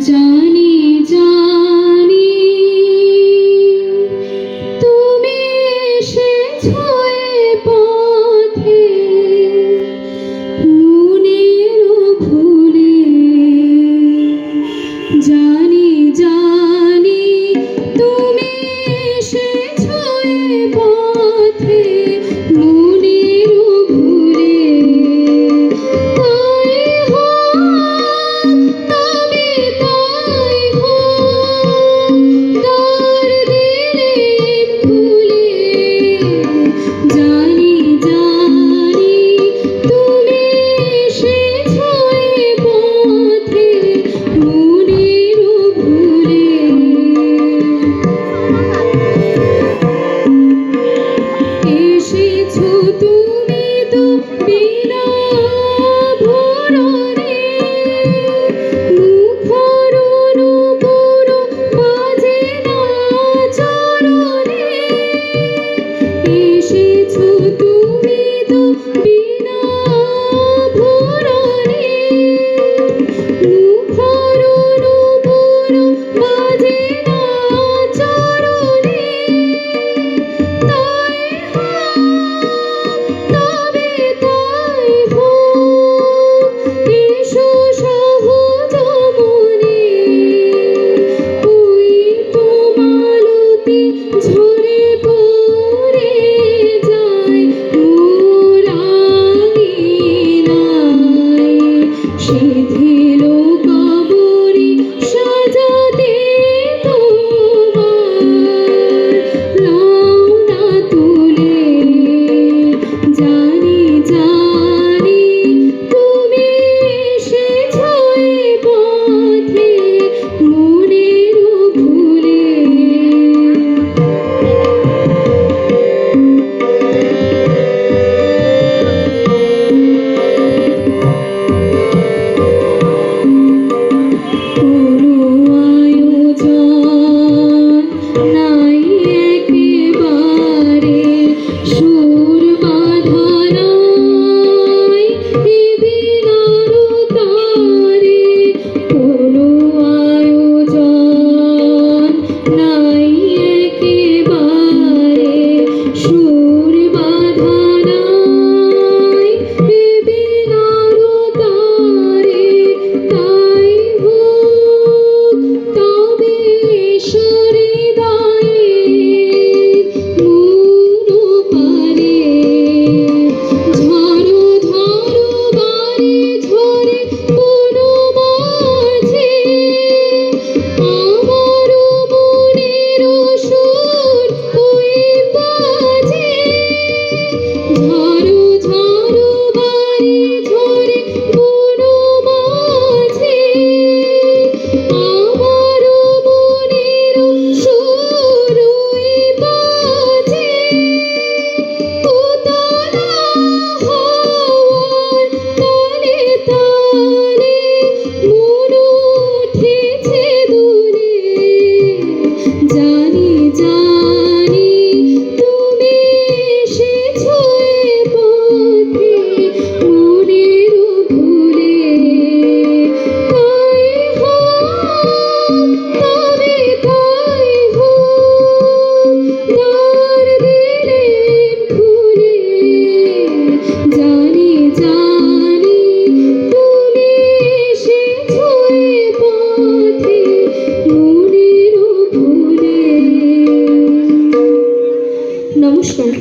জানি জানি তুমি এসেছো এ পথে মনের ভুলে। জানি জানি তুমি এসেছো এ পথে মনের ভুলে। তাই হোক তবে তাই হোক দ্বার দিলেন খুলে। জানি জানি তুমি এসেছো এ পথে মনের ভুলে। এসেছো তুমি তো বিনা ভরণে মুখর নূপুর বাজে না চরণে। এসেছো তুমি তো বিনা ভরণে মুখর নূপুর বাজে না চরণে। তাই তবে তাই হোক এসো সহজ মনে। ওই তো মালতী ঝরে পড়ে যায় মোর আঙিনায়। শিথিল কবরী সাজাতে তোমার নাও না তুলে। জানি জানি তুমি এসেছো এ পথে মনের ভুলে। কোনো আয়োজন নাই একেবারে সুর বাঁধা নাই এ বিনার তারে। কোনো আয়োজন নাই একেবারে সুর বাঁধা নাই এ বিনার তারে। তাই হোক তবে এসো হৃদয়ে মন পারে। ঝড়ো ঝড়ো বারে ঝরে কোন মাঝে আমার মনের সুর ওই বাজে। ঝড়ো ঝড়ো বারে ঝরে কোন মাঝে আমার মনের সুর ওই বাজে। উতলা হাওয়ার তালে তালে মন উঠেছে দূরে। জানি জানি তুমি এসেছো এ পথে মনের ভুলে। তাই হোক তবে তাই হোক দ্বার দিলেন খুলে। জানি জানি তুমি এসেছো এ পথে মনের ভুলে। নমস্কার।